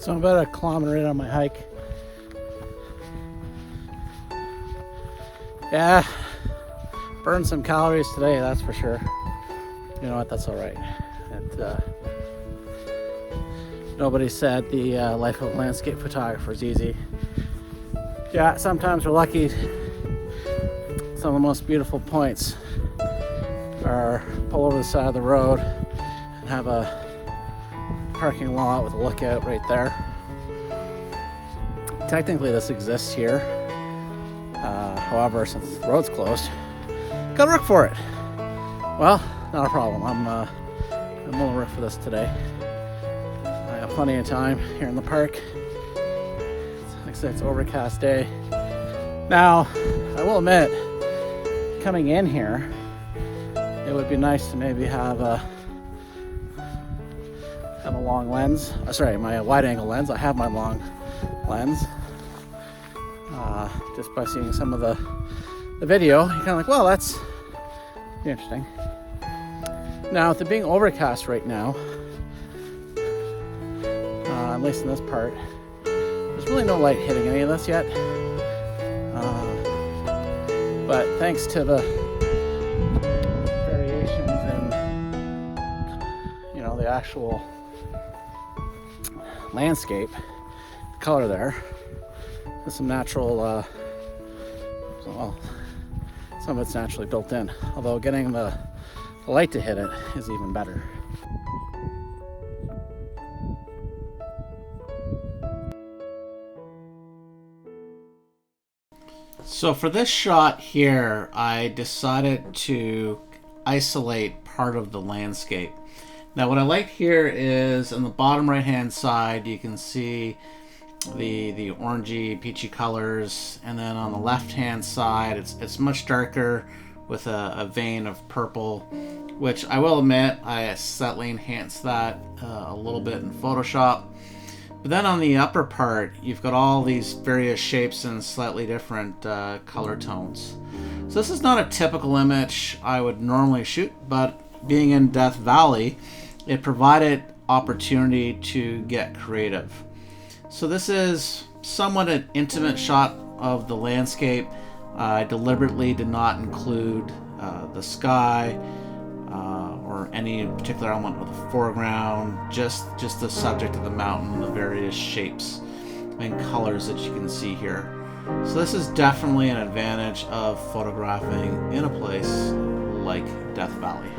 So I'm about a kilometer in on my hike. Yeah, burned some calories today, that's for sure. You know what, that's all right. Nobody said the life of a landscape photographer is easy. Yeah, sometimes we're lucky. Some of the most beautiful points are pull over the side of the road and have a parking lot with a lookout right there. Technically this exists here. However, since the road's closed, gotta work for it. Well, not a problem. I'm gonna work for this today. I have plenty of time here in the park. Like I said, it's an overcast day. Now, I will admit, coming in here, it would be nice to maybe have a long lens. My wide angle lens. I have my long lens. Just by seeing some of the video, you're kind of like, well, that's interesting. Now, with it being overcast right now, at least in this part, there's really no light hitting any of this yet. But thanks to the variations in, the actual landscape, the color there, there's some natural, some of it's naturally built in, although getting the light to hit it is even better. So for this shot here, I decided to isolate part of the landscape. Now what I like here is on the bottom right hand side you can see the orangey peachy colors, and then on the left hand side it's much darker with a vein of purple, which I will admit I slightly enhanced that a little bit in Photoshop. But then on the upper part you've got all these various shapes and slightly different color tones. So this is not a typical image I would normally shoot, but being in Death Valley, it provided opportunity to get creative. So this is somewhat an intimate shot of the landscape. I deliberately did not include the sky or any particular element of the foreground, just the subject of the mountain and the various shapes and colors that you can see here. So this is definitely an advantage of photographing in a place like Death Valley.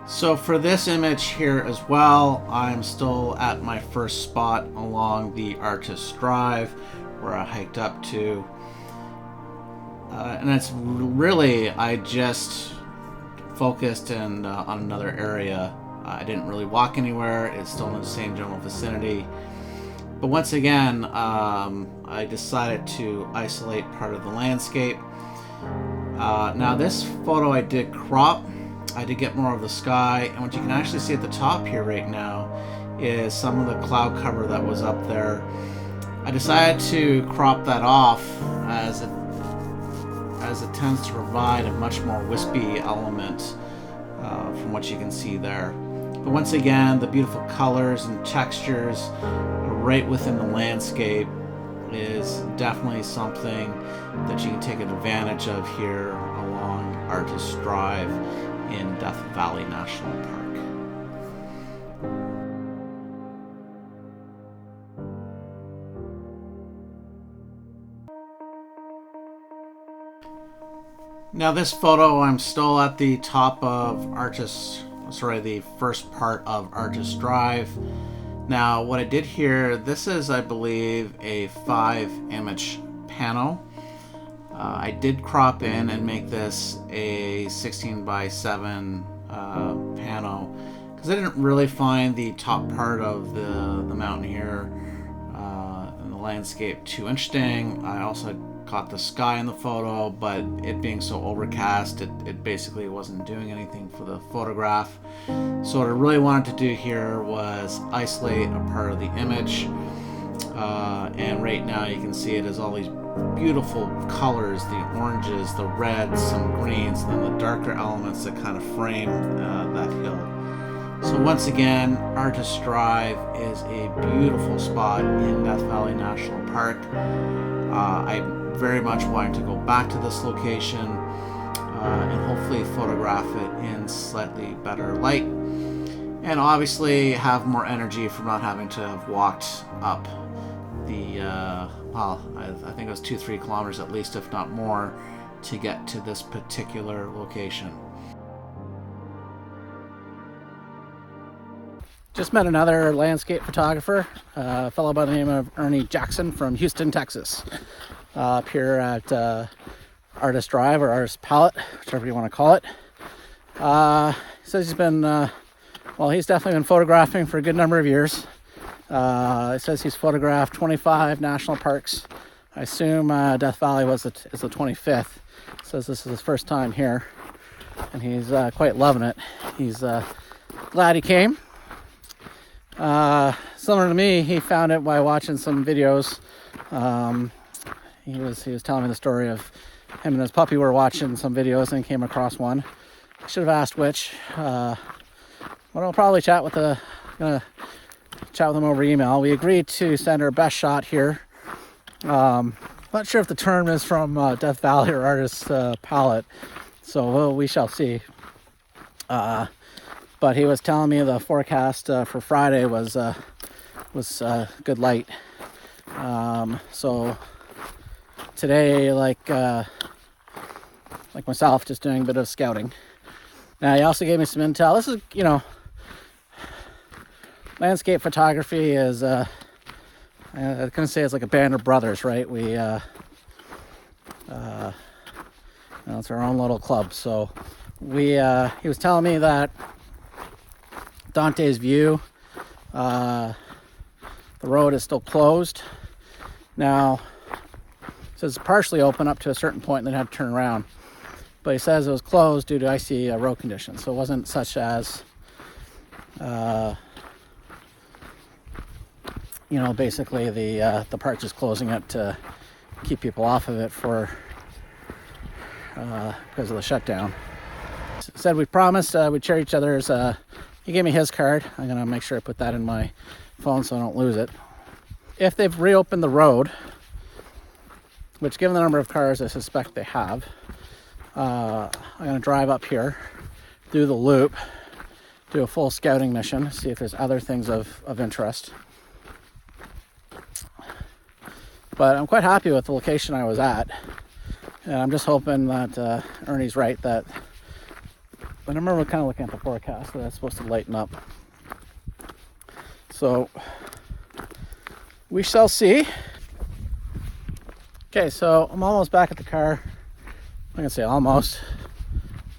So for this image here as well, I'm still at my first spot along the Artist Drive where I hiked up to. And it's really, I just focused on another area. I didn't really walk anywhere. It's still in the same general vicinity. But once again, I decided to isolate part of the landscape. Now this photo I did crop. I did get more of the sky, and what you can actually see at the top here right now is some of the cloud cover that was up there. I decided to crop that off as it tends to provide a much more wispy element from what you can see there. But once again, the beautiful colors and textures right within the landscape is definitely something that you can take advantage of here along Artist Drive in Death Valley National Park. Now this photo, I'm still at the top of the first part of Artist Drive. Now what I did here, this is I believe a 5-image panel. I did crop in and make this a 16:7 panel because I didn't really find the top part of the mountain here and the landscape too interesting. I also caught the sky in the photo, but it being so overcast, it basically wasn't doing anything for the photograph. So what I really wanted to do here was isolate a part of the image. And right now you can see it as all these beautiful colors, the oranges, the reds, some greens, and then the darker elements that kind of frame that hill. So once again, Artist Drive is a beautiful spot in Death Valley National Park. I'm very much wanting to go back to this location and hopefully photograph it in slightly better light, and obviously have more energy from not having to have walked up the I think it was 2-3 kilometers at least, if not more, to get to this particular location. Just met another landscape photographer, a fellow by the name of Ernie Jackson from Houston, Texas, up here at Artist Drive, or Artist Palette, whichever you want to call it. He says he's been, well, he's definitely been photographing for a good number of years. He says he's photographed 25 national parks. I assume Death Valley is the 25th. He says this is his first time here, and he's quite loving it. He's glad he came. Similar to me, he found it by watching some videos. He was telling me the story of him and his puppy were watching some videos and came across one. I should have asked which. But I'll probably chat with him over email. We agreed to send our best shot here. Not sure if the term is from Death Valley or Artist Palette, so we shall see. But he was telling me the forecast for Friday was good light. So today, like myself, just doing a bit of scouting. Now, he also gave me some intel. This is, landscape photography is, I was gonna say it's like a band of brothers, right? We, it's our own little club. So he was telling me that Dante's View, the road is still closed. Now, it says it's partially open up to a certain point and then had to turn around. But he says it was closed due to icy road conditions. So it wasn't such as, basically the park just closing it to keep people off of it because of the shutdown. Said we promised we'd share each other's. He gave me his card. I'm gonna make sure I put that in my phone so I don't lose it. If they've reopened the road, which given the number of cars I suspect they have, I'm gonna drive up here, do the loop, do a full scouting mission, see if there's other things of interest. But I'm quite happy with the location I was at, and I'm just hoping that Ernie's right, that I remember kind of looking at the forecast that it's supposed to lighten up. So we shall see. Okay, so I'm almost back at the car. I'm gonna say almost,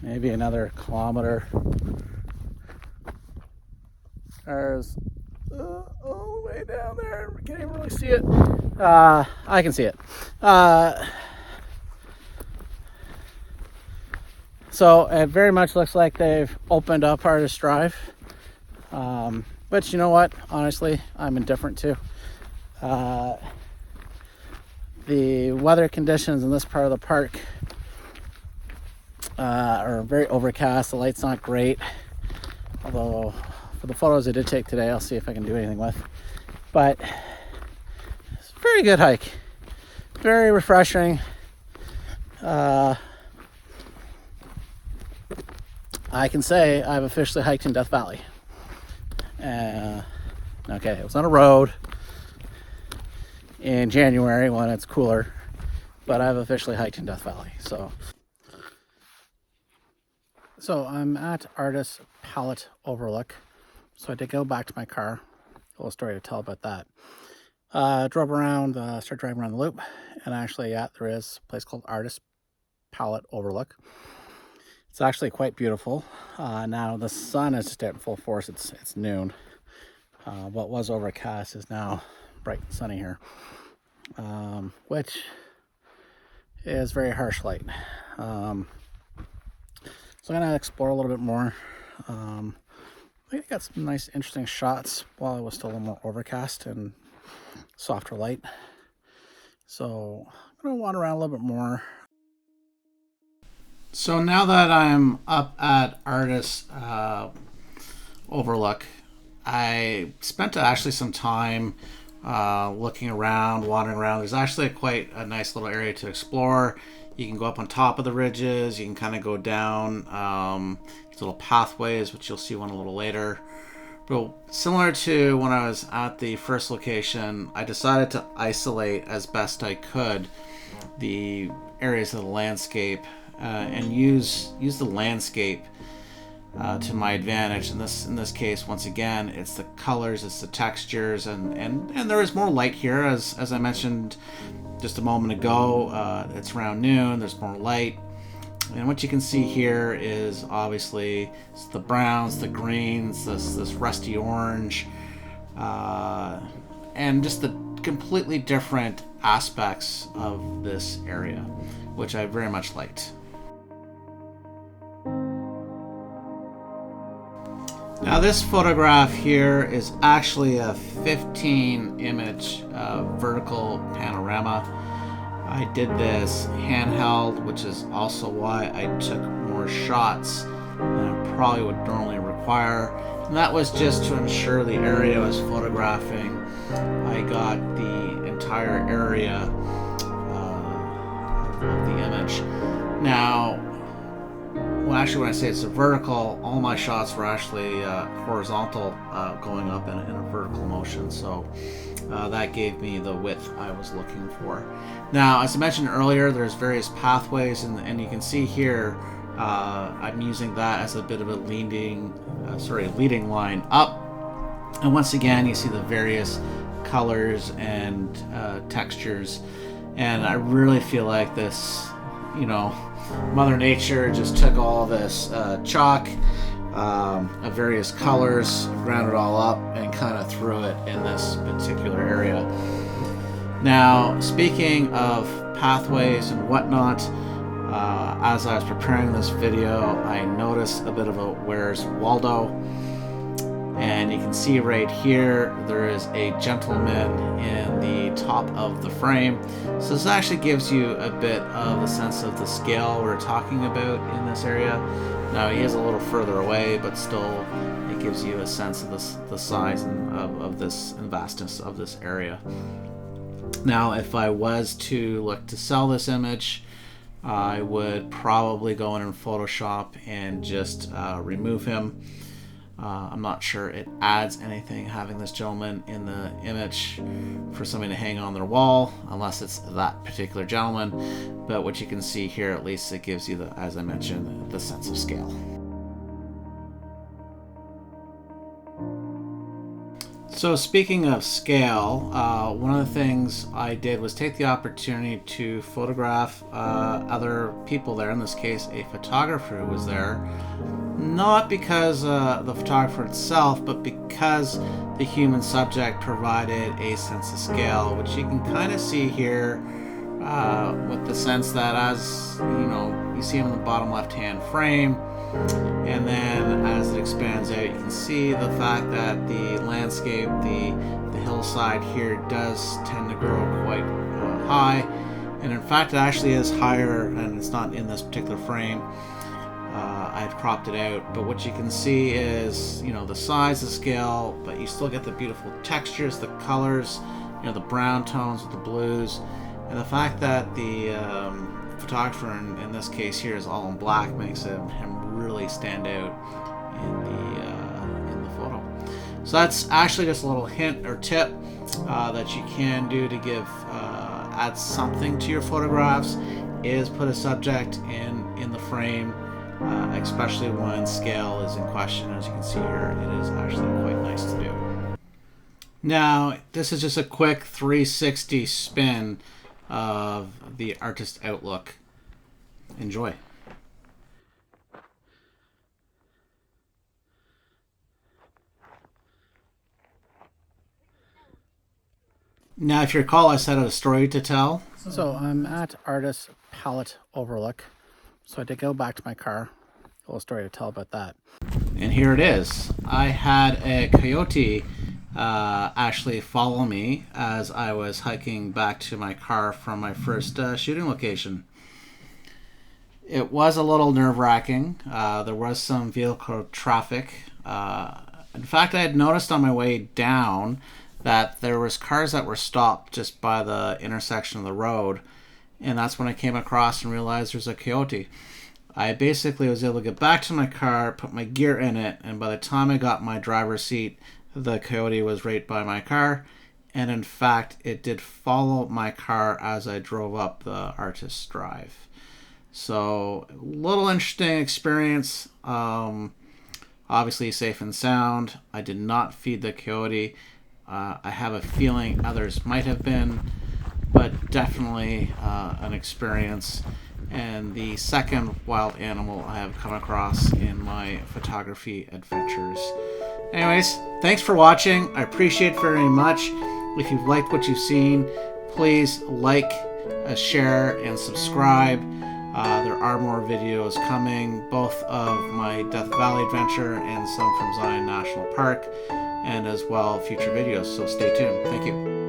maybe another kilometer. There's all the way down there. Can't even really see it. I can see it. So it very much looks like they've opened up Artist Drive. But you know what? Honestly, I'm indifferent too. The weather conditions in this part of the park are very overcast. The light's not great. Although for the photos I did take today, I'll see if I can do anything with. But it's a very good hike. Very refreshing. I can say I've officially hiked in Death Valley. Okay, it was on a road in January when it's cooler, but I've officially hiked in Death Valley. So I'm at Artist Palette Overlook. So I did go back to my car. A little story to tell about that. Drove around, started driving around the loop, and actually, yeah, there is a place called Artist Palette Overlook. It's actually quite beautiful. Now the sun is just at full force. It's noon. What was overcast is now bright and sunny here, which is very harsh light. So I'm gonna explore a little bit more. I got some nice, interesting shots while it was still a little more overcast, and softer light. So I'm going to wander around a little bit more. So now that I'm up at Artist Overlook, I spent actually some time looking around, wandering around. There's actually quite a nice little area to explore. You can go up on top of the ridges. You can kind of go down little pathways, which you'll see one a little later. But similar to when I was at the first location, I decided to isolate as best I could the areas of the landscape and use the landscape to my advantage. In this case, once again, it's the colors, it's the textures, and there is more light here, as I mentioned just a moment ago. It's around noon. There's more light. And what you can see here is obviously the browns, the greens, this rusty orange, and just the completely different aspects of this area, which I very much liked. Now this photograph here is actually a 15 image vertical panorama. I did this handheld, which is also why I took more shots than I probably would normally require. And that was just to ensure the area I was photographing, I got the entire area of the image. Now, when I say it's a vertical, all my shots were actually horizontal, going up in a vertical motion. So that gave me the width I was looking for. Now, as I mentioned earlier, there's various pathways, and you can see here I'm using that as a bit of a leading line up. And once again, you see the various colors and textures, and I really feel like this, Mother Nature just took all this chalk of various colors, ground it all up, and kind of threw it in this particular area. Now, speaking of pathways and whatnot, as I was preparing this video, I noticed a bit of a Where's Waldo, and you can see right here there is a gentleman in the top of the frame. So this actually gives you a bit of a sense of the scale we're talking about in this area. Now he is a little further away, but still it gives you a sense of the size of this and vastness of this area. Now if I was to look to sell this image, I would probably go in Photoshop and just remove him. I'm not sure it adds anything having this gentleman in the image for somebody to hang on their wall, unless it's that particular gentleman. But what you can see here, at least it gives you, as I mentioned, the sense of scale. So speaking of scale, one of the things I did was take the opportunity to photograph other people there, in this case a photographer who was there. Not because the photographer itself, but because the human subject provided a sense of scale, which you can kind of see here with the sense that, as you see him in the bottom left hand frame, and then as it expands out, you can see the fact that the landscape, the hillside here does tend to grow quite high, and in fact it actually is higher, and it's not in this particular frame. I've cropped it out, but what you can see is the size, the scale, but you still get the beautiful textures, the colors, the brown tones with the blues, and the fact that the photographer in this case here is all in black makes him really stand out in the photo. So that's actually just a little hint or tip that you can do to add something to your photographs, is put a subject in the frame, especially when scale is in question. As you can see here, it is actually quite nice to do. Now, this is just a quick 360 spin of the artist outlook. Enjoy. Now, if you recall, I said I had a story to tell. So I'm at Artist Palette Overlook. So I did go back to my car. A little story to tell about that. And here it is. I had a coyote actually follow me as I was hiking back to my car from my first shooting location. It was a little nerve-wracking. There was some vehicle traffic. In fact, I had noticed on my way down that there was cars that were stopped just by the intersection of the road, and that's when I came across and realized there's a coyote. I basically was able to get back to my car, put my gear in it, and by the time I got my driver's seat, the coyote was right by my car, and in fact, it did follow my car as I drove up the Artist Drive. So, little interesting experience. Obviously safe and sound. I did not feed the coyote. I have a feeling others might have been, but definitely an experience. And the second wild animal I have come across in my photography adventures. Anyways, thanks for watching. I appreciate it very much. If you've liked what you've seen, please like, share, and subscribe. There are more videos coming, both of my Death Valley adventure and some from Zion National Park, and as well future videos, so stay tuned. Thank you.